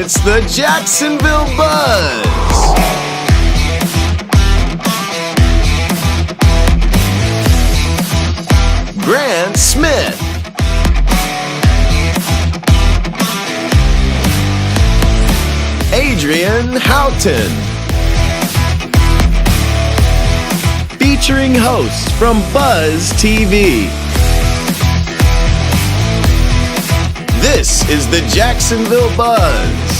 It's the Jacksonville Buzz. Grant Smith. Adrian Houghton. Featuring hosts from Buzz TV. This is the Jacksonville Buzz.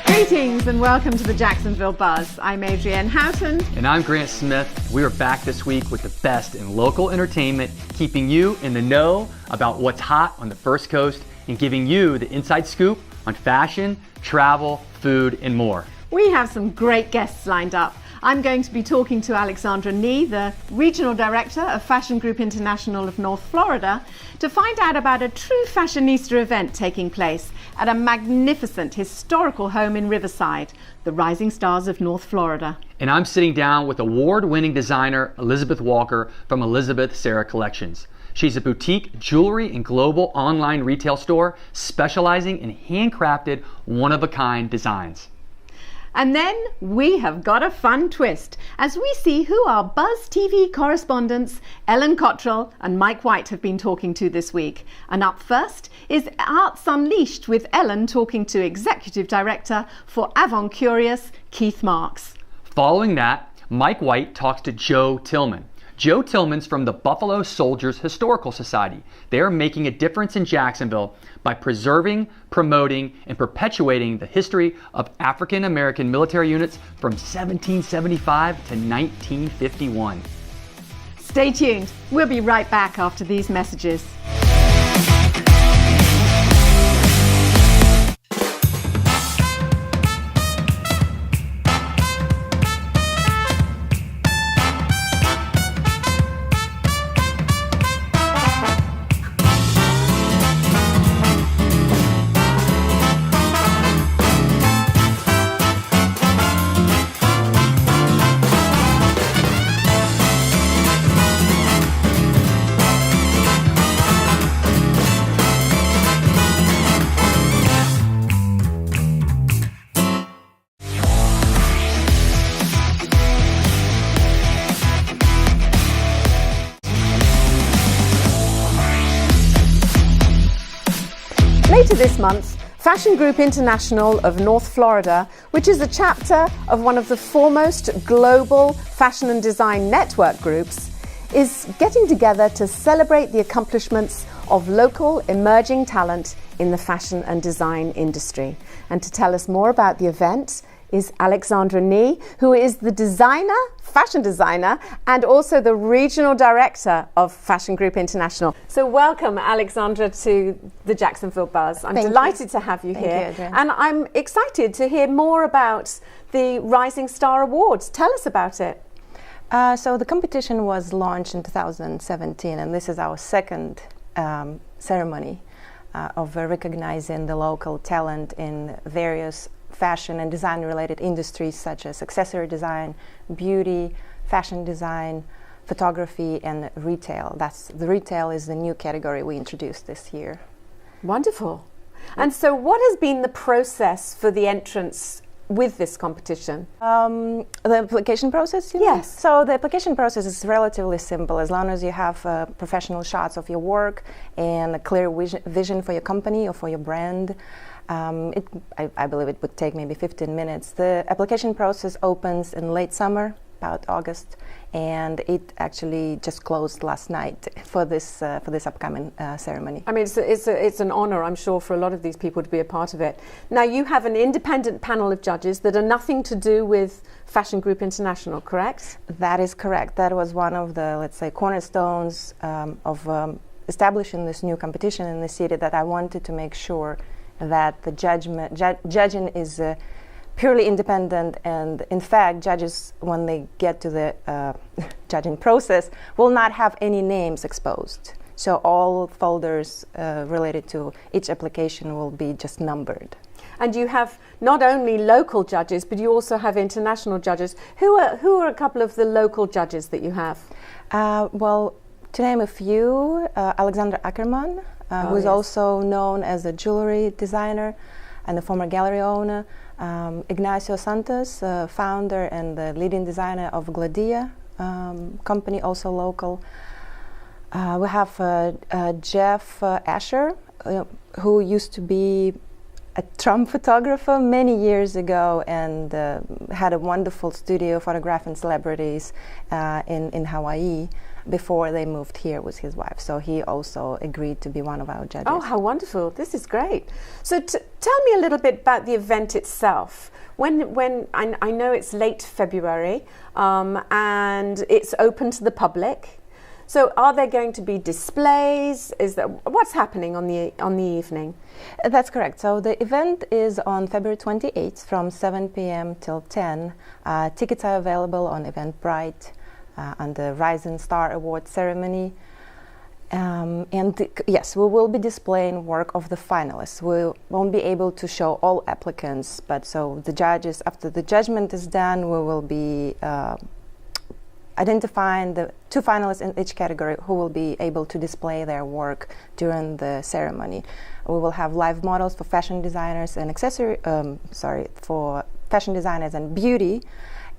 Greetings and welcome to the Jacksonville Buzz. I'm Adrienne Houghton. And I'm Grant Smith. We are back this week with the best in local entertainment, keeping you in the know about what's hot on the First Coast and giving you the inside scoop on fashion, travel, food, and more. We have some great guests lined up. I'm going to be talking to Alexandra Nee, the Regional Director of Fashion Group International of North Florida, to find out about a true fashionista event taking place at a magnificent historical home in Riverside, the Rising Stars of North Florida. And I'm sitting down with award-winning designer Elizabeth Walker from Elizabeth Sarah Collections. She's a boutique jewelry and global online retail store specializing in handcrafted, one-of-a-kind designs. And then we have got a fun twist as we see who our Buzz TV correspondents Ellen Cottrell and Mike White have been talking to this week. And up first is Arts Unleashed with Ellen talking to Executive Director for Avon Curious, Keith Marks. Following that, Mike White talks to Joe Tillman. Joe Tillman's from the Buffalo Soldiers Historical Society. They are making a difference in Jacksonville by preserving, promoting, and perpetuating the history of African American military units from 1775 to 1951. Stay tuned. We'll be right back after these messages. Later this month, Fashion Group International of North Florida, which is a chapter of one of the foremost global fashion and design network groups, is getting together to celebrate the accomplishments of local emerging talent in the fashion and design industry. And to tell us more about the event is Alexandra Nee, who is the fashion designer, and also the regional director of Fashion Group International. So welcome, Alexandra, to the Jacksonville Buzz. I'm delighted to have you here. And I'm excited to hear more about the Rising Star Awards. Tell us about it. So the competition was launched in 2017, and this is our second ceremony of recognizing the local talent in various fashion and design related industries such as accessory design, beauty, fashion design, photography, and retail. The retail is the new category we introduced this year. Wonderful. And so what has been the process for the entrance with this competition? The application process? Yes. So the application process is relatively simple. As long as you have professional shots of your work and a clear vision for your company or for your brand, I believe it would take maybe 15 minutes. The application process opens in late summer, about August, and it actually just closed last night for this upcoming ceremony. I mean, it's an honor, I'm sure, for a lot of these people to be a part of it. Now, you have an independent panel of judges that are nothing to do with Fashion Group International, correct? That is correct. That was one of the, let's say, cornerstones of establishing this new competition in the city, that I wanted to make sure that the judging is purely independent, and in fact, judges, when they get to the judging process, will not have any names exposed. So all folders related to each application will be just numbered. And you have not only local judges, but you also have international judges. Who are a couple of the local judges that you have? Well, To name a few, Alexander Ackerman, who is also known as a jewelry designer and a former gallery owner. Ignacio Santos, founder and the leading designer of Gladia company, also local. We have Jeff Asher, who used to be a Trump photographer many years ago and had a wonderful studio photographing celebrities in Hawaii before they moved here with his wife. So he also agreed to be one of our judges. Oh, how wonderful. This is great. So tell me a little bit about the event itself. When I know it's late February and it's open to the public. So are there going to be displays? What's happening on the evening? That's correct. So the event is on February 28th from 7 p.m. till 10. Tickets are available on Eventbrite on the Rising Star Award ceremony. Yes, we will be displaying work of the finalists. We won't be able to show all applicants, but so the judges, after the judgment is done, we will be identifying the 2 finalists in each category who will be able to display their work during the ceremony. We will have live models for fashion designers and for fashion designers and beauty,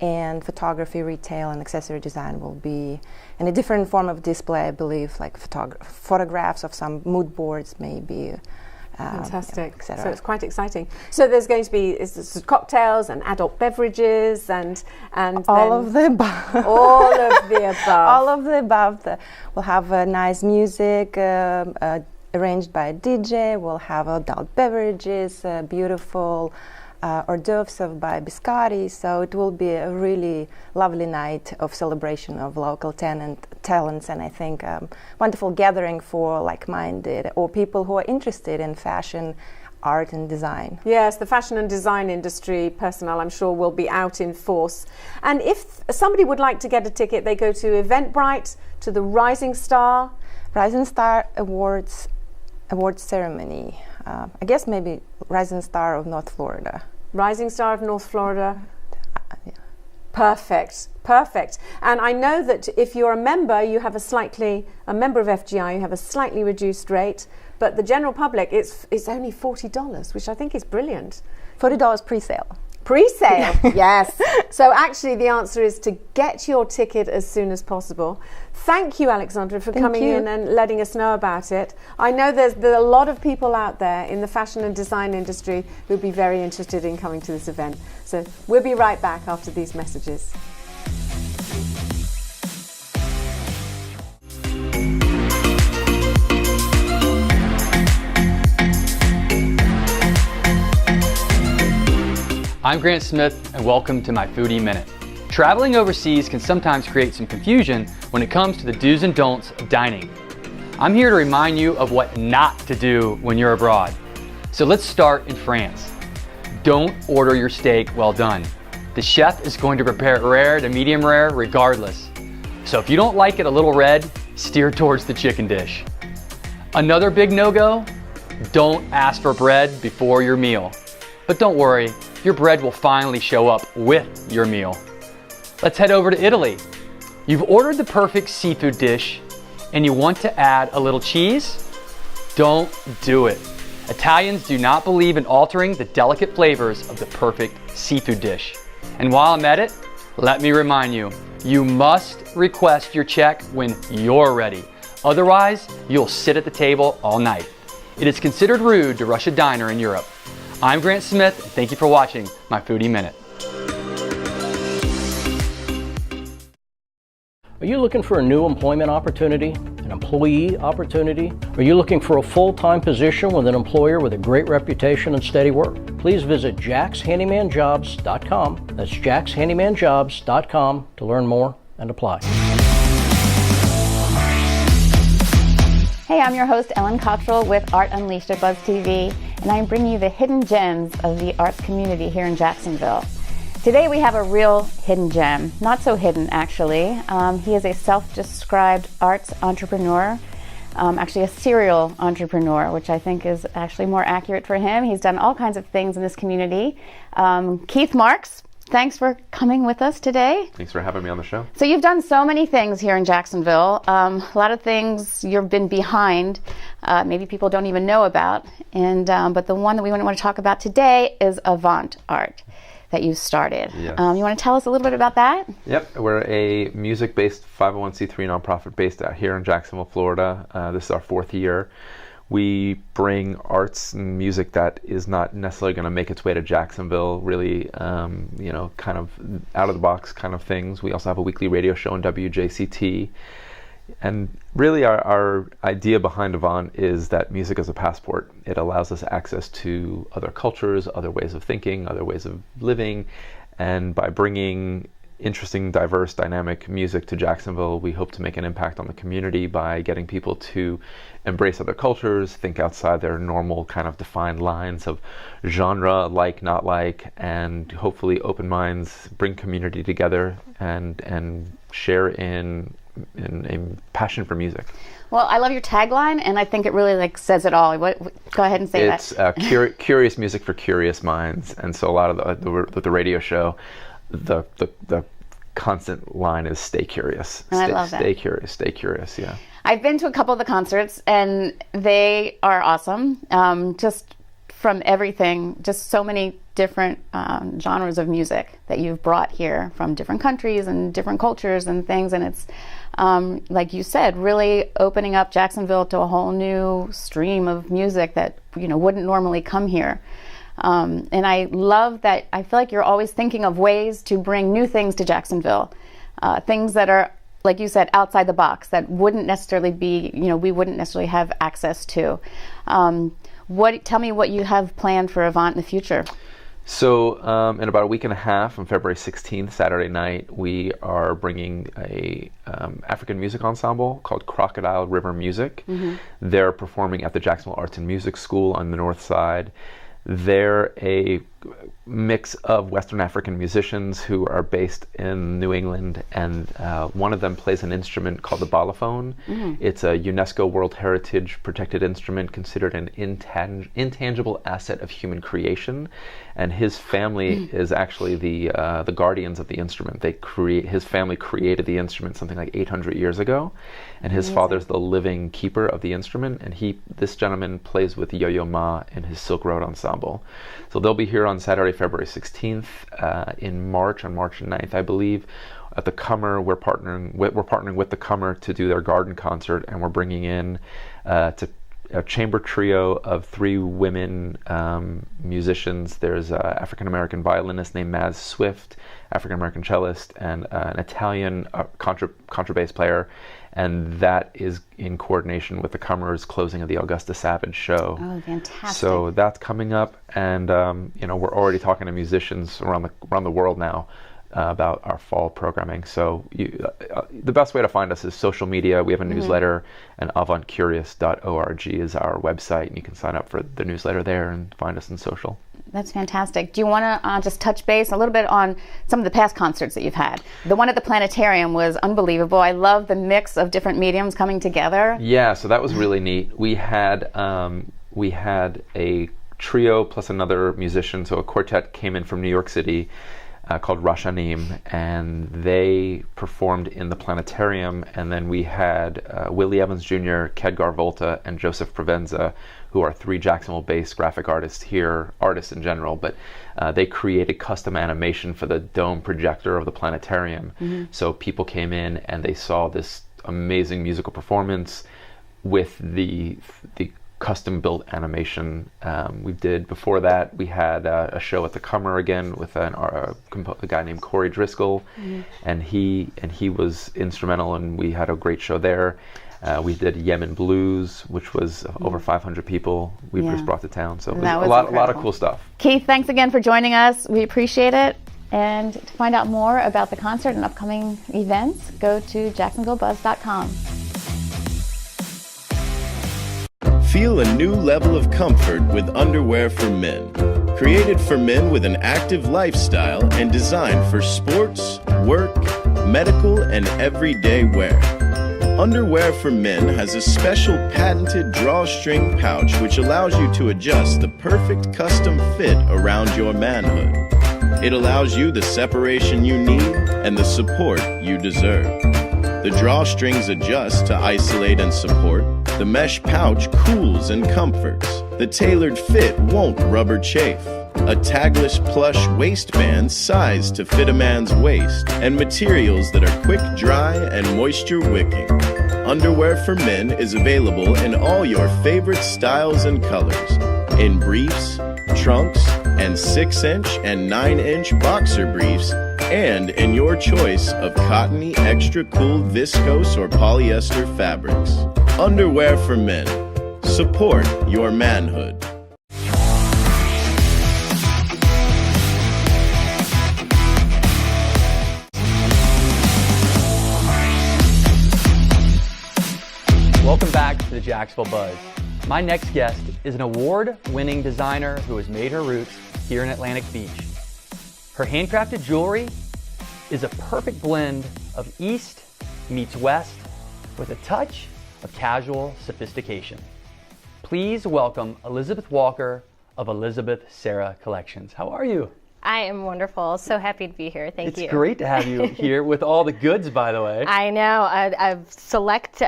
and photography, retail, and accessory design will be in a different form of display, I believe, like photographs of some mood boards, maybe. Fantastic. So it's quite exciting. So there's going to be cocktails and adult beverages and all of the above. All of the above. All of the above. We'll have nice music arranged by a DJ. We'll have adult beverages, beautiful hors d'oeuvres served by Biscotti. So it will be a really lovely night of celebration of local talents, and I think wonderful gathering for like-minded or people who are interested in fashion, art and design. Yes, the fashion and design industry personnel, I'm sure, will be out in force. And if somebody would like to get a ticket, they go to Eventbrite, to the Rising Star Awards ceremony. I guess maybe Rising Star of North Florida. Rising Star of North Florida. Yeah. Perfect. And I know that if you're a member, you have a member of FGI, you have a slightly reduced rate, but the general public, it's only $40, which I think is brilliant. $40 pre-sale. Pre-sale, yes. So actually the answer is to get your ticket as soon as possible. Thank you, Alexandra, for coming in and letting us know about it. I know there are a lot of people out there in the fashion and design industry who'd be very interested in coming to this event. So we'll be right back after these messages. I'm Grant Smith, and welcome to my Foodie Minute. Traveling overseas can sometimes create some confusion when it comes to the do's and don'ts of dining. I'm here to remind you of what not to do when you're abroad. So let's start in France. Don't order your steak well done. The chef is going to prepare it rare to medium rare regardless. So if you don't like it a little red, steer towards the chicken dish. Another big no-go, don't ask for bread before your meal. But don't worry, your bread will finally show up with your meal. Let's head over to Italy. You've ordered the perfect seafood dish and you want to add a little cheese? Don't do it. Italians do not believe in altering the delicate flavors of the perfect seafood dish. And while I'm at it, let me remind you, you must request your check when you're ready. Otherwise, you'll sit at the table all night. It is considered rude to rush a diner in Europe. I'm Grant Smith, and thank you for watching my Foodie Minute. Are you looking for a new employment opportunity, an employee opportunity? Are you looking for a full-time position with an employer with a great reputation and steady work? Please visit jackshandymanjobs.com. That's jackshandymanjobs.com to learn more and apply. Hey, I'm your host, Ellen Cottrell with Art Unleashed at Buzz TV, and I'm bringing you the hidden gems of the arts community here in Jacksonville. Today we have a real hidden gem. Not so hidden, actually. He is a self-described arts entrepreneur, actually a serial entrepreneur, which I think is actually more accurate for him. He's done all kinds of things in this community. Keith Marks. thanks for coming with us today. Thanks for having me on the show. So you've done so many things here in Jacksonville. A lot of things you've been behind, maybe people don't even know about. And but the one that we want to talk about today is Avant Art that you started. Yes. You want to tell us a little bit about that? Yep, we're a music-based 501c3 nonprofit based out here in Jacksonville, Florida. This is our 4th year. We bring arts and music that is not necessarily going to make its way to Jacksonville, really, kind of out-of-the-box kind of things. We also have a weekly radio show on WJCT. And really our idea behind Avant is that music is a passport. It allows us access to other cultures, other ways of thinking, other ways of living. And by bringing interesting, diverse, dynamic music to Jacksonville, we hope to make an impact on the community by getting people to embrace other cultures, think outside their normal kind of defined lines of genre, like, not like, and hopefully open minds, bring community together, and share in a passion for music. Well, I love your tagline, and I think it really says it all. Go ahead and say that. It's curious music for curious minds, and so a lot of the radio show, the constant line is "Stay curious." I love that. Stay curious. Stay curious. Yeah. I've been to a couple of the concerts, and they are awesome. Just from everything, just so many different genres of music that you've brought here from different countries and different cultures and things, and it's like you said, really opening up Jacksonville to a whole new stream of music that wouldn't normally come here. And I love that. I feel like you're always thinking of ways to bring new things to Jacksonville, things that are, like you said, outside the box, that wouldn't necessarily be, we wouldn't necessarily have access to. Tell me what you have planned for Avant in the future. So in about a week and a half, on February 16th, Saturday night, we are bringing a African music ensemble called Crocodile River Music. Mm-hmm. They're performing at the Jacksonville Arts and Music School on the north side. They're a mix of Western African musicians who are based in New England, and one of them plays an instrument called the balafon. Mm-hmm. It's a UNESCO World Heritage protected instrument, considered an intangible asset of human creation, and his family is actually the guardians of the instrument. His family created the instrument something like 800 years ago, and his father's the living keeper of the instrument, and this gentleman plays with Yo-Yo Ma in his Silk Road Ensemble. So they'll be here on Saturday, February 16th, on March 9th, I believe. At the Cummer, we're partnering with the Cummer to do their garden concert, and we're bringing in a chamber trio of 3 women musicians. There's an African-American violinist named Maz Swift, African-American cellist, and an Italian contrabass player. And that is in coordination with the Cummer's closing of the Augusta Savage show. Oh, fantastic! So that's coming up, and we're already talking to musicians around the world now about our fall programming. So the best way to find us is social media. We have a newsletter, and avantcurious.org is our website, and you can sign up for the newsletter there and find us in social. That's fantastic. Do you want to just touch base a little bit on some of the past concerts that you've had? The one at the Planetarium was unbelievable. I love the mix of different mediums coming together. Yeah, so that was really neat. We had a trio plus another musician, so a quartet came in from New York City called Rashanim, and they performed in the Planetarium. And then we had Willie Evans Jr., Kedgar Volta, and Joseph Provenza, who are 3 Jacksonville-based graphic artists here, artists in general, but they created custom animation for the dome projector of the Planetarium. Mm-hmm. So people came in and they saw this amazing musical performance with the custom-built animation. Before that, we had a show at the Cummer again with a guy named Corey Driscoll, and he was instrumental, and we had a great show there. We did Yemen Blues, which was over 500 people we just brought to town. So it was a lot of cool stuff. Keith, thanks again for joining us. We appreciate it. And to find out more about the concert and upcoming events, go to jacksonvillebuzz.com. Feel a new level of comfort with underwear for men. Created for men with an active lifestyle and designed for sports, work, medical, and everyday wear. Underwear for Men has a special patented drawstring pouch which allows you to adjust the perfect custom fit around your manhood. It allows you the separation you need and the support you deserve. The drawstrings adjust to isolate and support. The mesh pouch cools and comforts. The tailored fit won't rubber chafe. A tagless plush waistband sized to fit a man's waist. And materials that are quick dry and moisture wicking. Underwear for Men is available in all your favorite styles and colors. In briefs, trunks, and 6-inch and 9-inch boxer briefs, and in your choice of cottony, extra cool, viscose, or polyester fabrics. Underwear for Men. Support your manhood. Welcome back to the Jacksonville Buzz. My next guest is an award-winning designer who has made her roots here in Atlantic Beach. Her handcrafted jewelry is a perfect blend of East meets West with a touch of casual sophistication. Please welcome Elizabeth Walker of Elizabeth Sarah Collections. How are you? I am wonderful. So happy to be here. Thank you. It's great to have you here with all the goods, by the way. I know. A select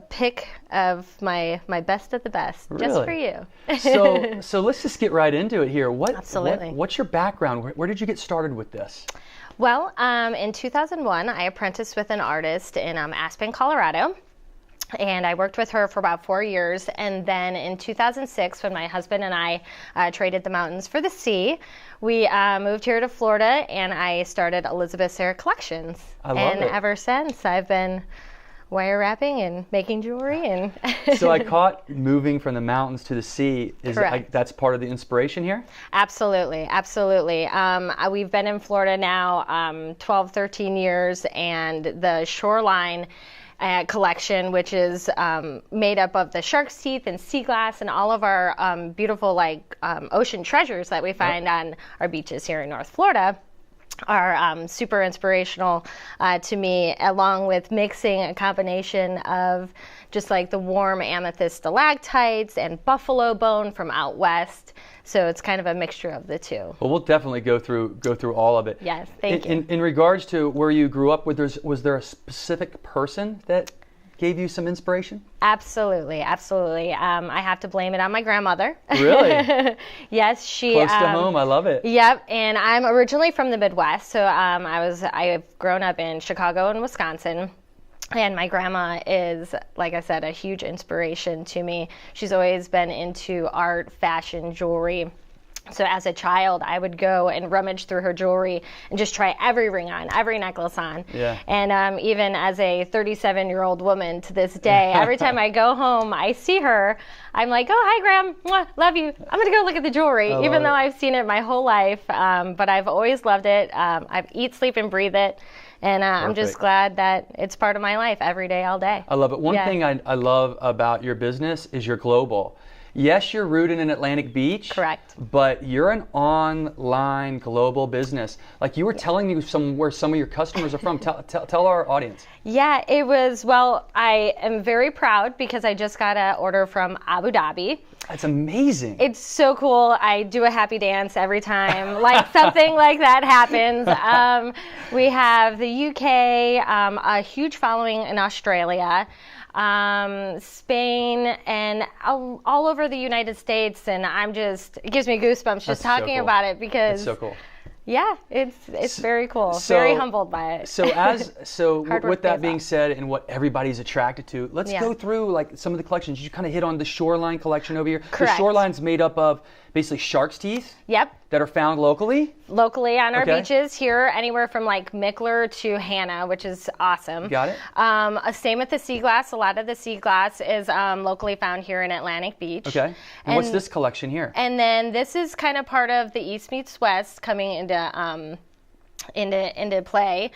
pick of my best of the best, Really? just for you. So let's just get right into it here. Absolutely. What's your background? Where did you get started with this? Well, in 2001, I apprenticed with an artist in Aspen, Colorado. And I worked with her for about 4 years. And then in 2006, when my husband and I traded the mountains for the sea, we moved here to Florida, and I started Elizabeth Sarah Collections. I love and it. ever since, I've been wire wrapping and making jewelry. And So I caught moving from the mountains to the sea. Correct. That's part of the inspiration here? Absolutely, absolutely. We've been in Florida now 12, 13 years, and the Shoreline collection, which is made up of the shark's teeth and sea glass and all of our beautiful ocean treasures that we find on our beaches here in North Florida, are super inspirational to me, along with mixing a combination of just like the warm amethyst stalactites and buffalo bone from out west. So it's kind of a mixture of the two. Well, we'll definitely go through all of it. Yes, thank you. In regards to where you grew up, was there a specific person that gave you some inspiration? Absolutely, absolutely. I have to blame it on my grandmother. Really? Yes, she. Close to home, I love it. Yep, and I'm originally from the Midwest, so I've grown up in Chicago and Wisconsin. And my grandma is, like I said, a huge inspiration to me. She's always been into art, fashion, jewelry. So as a child, I would go and rummage through her jewelry and just try every ring on, every necklace on. Yeah. And even as a 37-year-old woman to this day, every time I go home, I see her, I'm like, oh, hi, Gram. Mwah, love you. I'm going to go look at the jewelry, even though I've seen it my whole life. But I've always loved it. I eat, sleep, and breathe it. And I'm just glad that it's part of my life every day, all day. I love it. One thing I love about your business is you're global. Yes, you're rooted in Atlantic Beach. Correct. But you're an online global business. Like you were telling me where some of your customers are from. Tell our audience. Yeah, it was, well, I am very proud because I just got an order from Abu Dhabi. That's amazing. It's so cool. I do a happy dance every time like something like that happens. We have the UK, a huge following in Australia, Spain, and all over the United States. And it gives me goosebumps just talking about it because it's so cool. Yeah, it's very cool. So, very humbled by it. So with that being off. said, and what everybody's attracted to, let's go through like some of the collections. You kind of hit on the Shoreline collection over here. Correct. The Shoreline's made up of basically shark's teeth. Yep. That are found locally. Locally on our beaches here, anywhere from like Mickler to Hannah, which is awesome. Got it. Same with the sea glass. A lot of the sea glass is locally found here in Atlantic Beach. Okay. And what's this collection here? And then this is kind of part of the East meets West coming into play,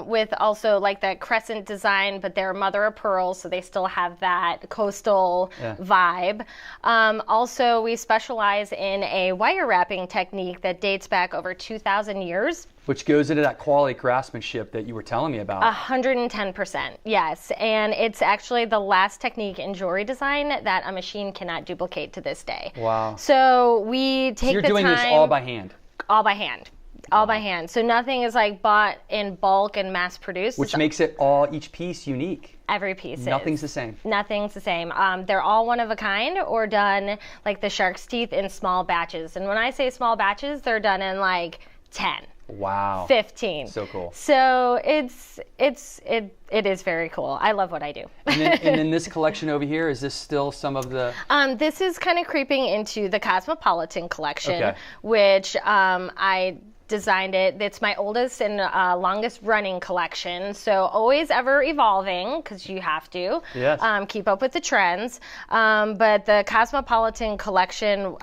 with also like that crescent design, but they're mother of pearl, so they still have that coastal vibe. Also, we specialize in a wire wrapping technique that dates back over 2,000 years. Which goes into that quality craftsmanship that you were telling me about. 110%, yes. And it's actually the last technique in jewelry design that a machine cannot duplicate to this day. Wow. So we take the time. So you're doing this all by hand? All by hand. All by hand. So nothing is like bought in bulk and mass produced. Which makes it each piece unique. Every piece Nothing's the same. Nothing's the same. They're all one of a kind or done like the shark's teeth in small batches. And when I say small batches, they're done in like 10. Wow. 15. So cool. So it is very cool. I love what I do. And then this collection over here, is this still some of the... This is kind of creeping into the Cosmopolitan collection, Okay. which I designed it. It's my oldest and longest running collection. So always ever evolving, because you have to Yes. keep up with the trends. But the Cosmopolitan collection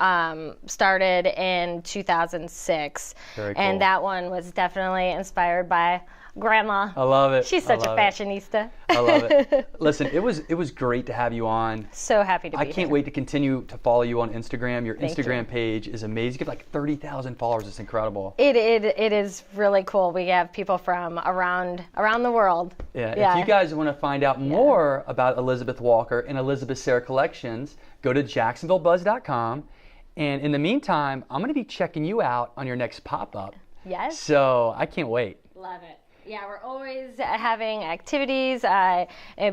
started in 2006. Very cool. And that one was definitely inspired by Grandma. I love it. She's I such a love it. fashionista. I love it. Listen, it was great to have you on. So happy to be I here. can't wait to continue to follow you on Instagram. Your Thank Instagram you. page is amazing. You have like 30,000 followers. It's incredible. It is really cool. We have people from around the world. Yeah. If you guys want to find out more about Elizabeth Walker and Elizabeth Serra Collections, go to jacksonvillebuzz.com. And in the meantime, I'm going to be checking you out on your next pop-up. Yes. So I can't wait. Love it. Yeah, we're always having activities,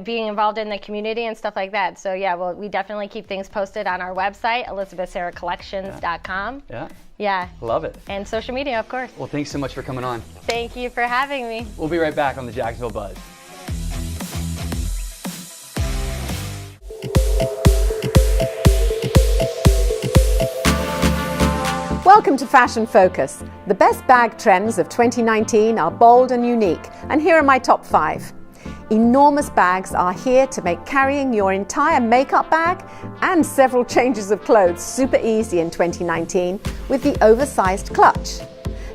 being involved in the community and stuff like that. So yeah, we definitely keep things posted on our website, elizabethserracollections.com. Yeah. Yeah. Love it. And social media, of course. Well, thanks so much for coming on. Thank you for having me. We'll be right back on the Jacksonville Buzz. Welcome to Fashion Focus. The best bag trends of 2019 are bold and unique, and here are my top 5. Enormous bags are here to make carrying your entire makeup bag and several changes of clothes super easy in 2019 with the oversized clutch.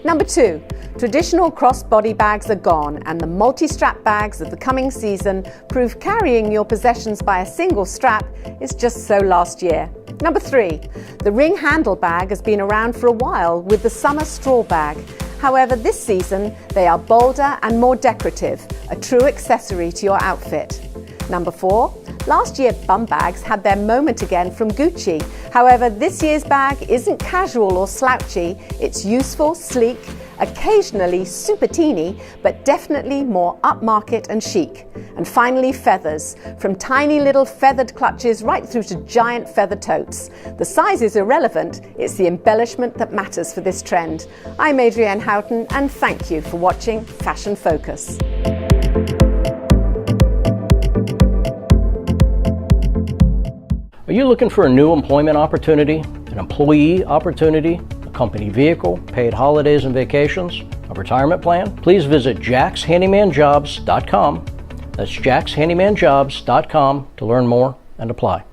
Number 2, traditional crossbody bags are gone, and the multi-strap bags of the coming season prove carrying your possessions by a single strap is just so last year. Number 3, the ring handle bag has been around for a while with the summer straw bag. However, this season they are bolder and more decorative, a true accessory to your outfit. Number 4, last year bum bags had their moment again from Gucci. However, this year's bag isn't casual or slouchy, it's useful, sleek, occasionally super teeny, but definitely more upmarket and chic. And finally, feathers. From tiny little feathered clutches right through to giant feather totes. The size is irrelevant, it's the embellishment that matters for this trend. I'm Adrienne Houghton, and thank you for watching Fashion Focus. Are you looking for a new employment opportunity, an employee opportunity, a company vehicle, paid holidays and vacations, a retirement plan? Please visit jackshandymanjobs.com. That's jackshandymanjobs.com to learn more and apply.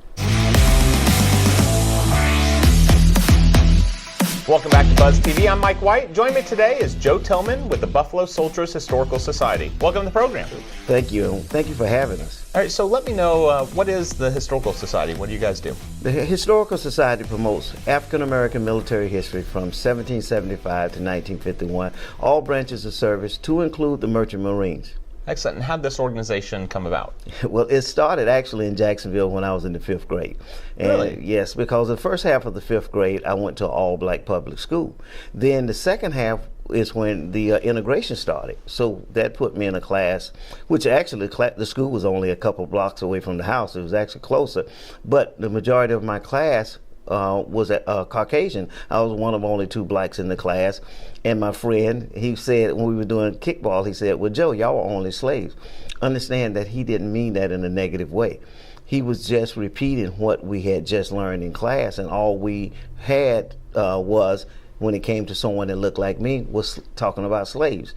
Welcome back to Buzz TV. I'm Mike White. Joining me today is Joe Tillman with the Buffalo Soldiers Historical Society. Welcome to the program. Thank you. Thank you for having us. All right, so let me know, what is the Historical Society? What do you guys do? The Historical Society promotes African American military history from 1775 to 1951, all branches of service to include the Merchant Marines. Excellent. And how did this organization come about? Well, it started actually in Jacksonville when I was in the 5th grade. And Really? Yes, because the first half of the 5th grade, I went to an all-black public school. Then the second half is when the integration started. So that put me in a class, which actually the school was only a couple blocks away from the house. It was actually closer. But the majority of my class was Caucasian. I was one of only 2 blacks in the class. And my friend, he said, when we were doing kickball, he said, well, Joe, y'all are only slaves. Understand that he didn't mean that in a negative way. He was just repeating what we had just learned in class, and all we had was, when it came to someone that looked like me, was talking about slaves.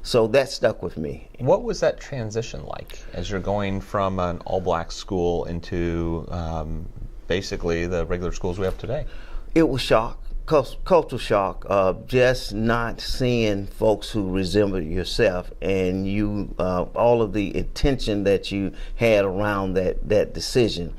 So that stuck with me. What was that transition like as you're going from an all-black school into basically the regular schools we have today? It was shock. Cultural shock, just not seeing folks who resemble yourself, and you, all of the intention that you had around that decision,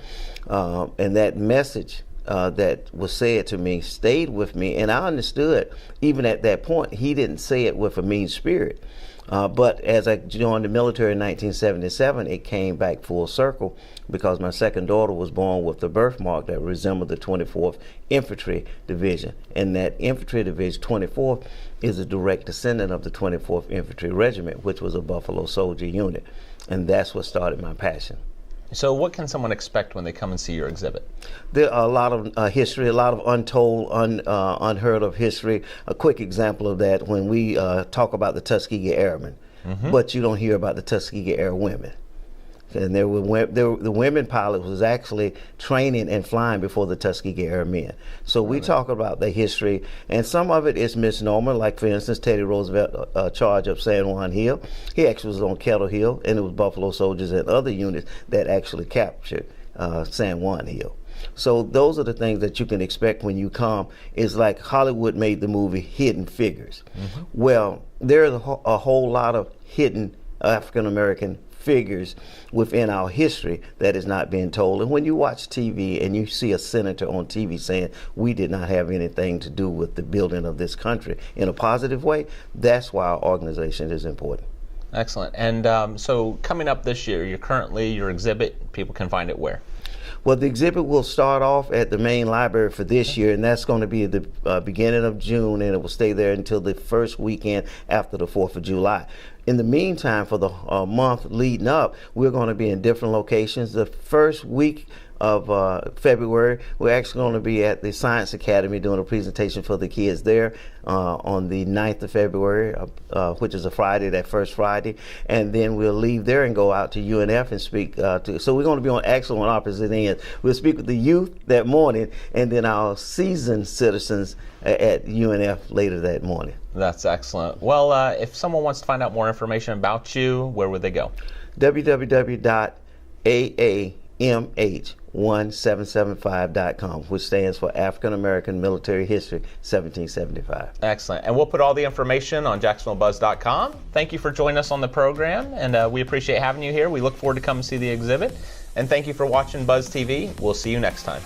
and that message that was said to me stayed with me, and I understood even at that point he didn't say it with a mean spirit. But as I joined the military in 1977, it came back full circle because my second daughter was born with the birthmark that resembled the 24th Infantry Division. And that Infantry Division, 24th, is a direct descendant of the 24th Infantry Regiment, which was a Buffalo Soldier unit. And that's what started my passion. So what can someone expect when they come and see your exhibit? There are a lot of history, a lot of untold, unheard of history. A quick example of that when we talk about the Tuskegee Airmen, but you don't hear about the Tuskegee Air women. And the women pilots was actually training and flying before the Tuskegee Airmen. So we talk about the history, and some of it is misnomer, like for instance, Teddy Roosevelt charged up San Juan Hill. He actually was on Kettle Hill, and it was Buffalo Soldiers and other units that actually captured San Juan Hill. So those are the things that you can expect when you come. It's like Hollywood made the movie Hidden Figures. Well, there's a whole lot of hidden African American figures within our history that is not being told. And when you watch TV and you see a senator on TV saying we did not have anything to do with the building of this country in a positive way, that's why our organization is important. Excellent. And so coming up this year, your exhibit, people can find it where? Well, the exhibit will start off at the main library for this year, and that's going to be at the beginning of June, and it will stay there until the first weekend after the 4th of July. In the meantime, for the month leading up, we're going to be in different locations. The first week of February, we're actually going to be at the Science Academy doing a presentation for the kids there on the 9th of February, which is a Friday, that first Friday. And then we'll leave there and go out to UNF and speak so we're going to be on actual and opposite ends. We'll speak with the youth that morning, and then our seasoned citizens at UNF later that morning. That's excellent. Well, if someone wants to find out more information about you, where would they go? www.aamh1775.com, which stands for African American Military History 1775. Excellent. And we'll put all the information on JacksonvilleBuzz.com. Thank you for joining us on the program, and we appreciate having you here. We look forward to coming to see the exhibit. And thank you for watching Buzz TV. We'll see you next time.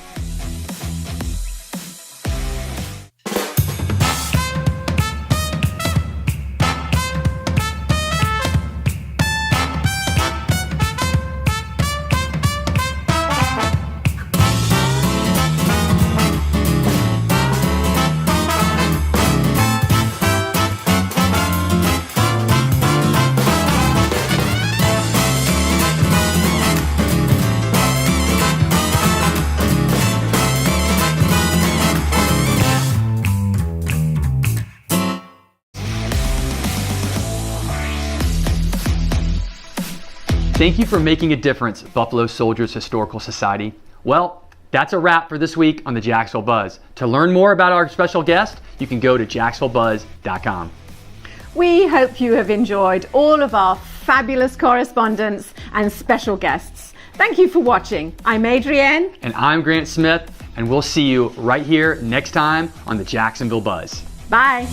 Thank you for making a difference, Buffalo Soldiers Historical Society. Well, that's a wrap for this week on the Jacksonville Buzz. To learn more about our special guest, you can go to jacksonvillebuzz.com. We hope you have enjoyed all of our fabulous correspondents and special guests. Thank you for watching. I'm Adrienne. And I'm Grant Smith, and we'll see you right here next time on the Jacksonville Buzz. Bye.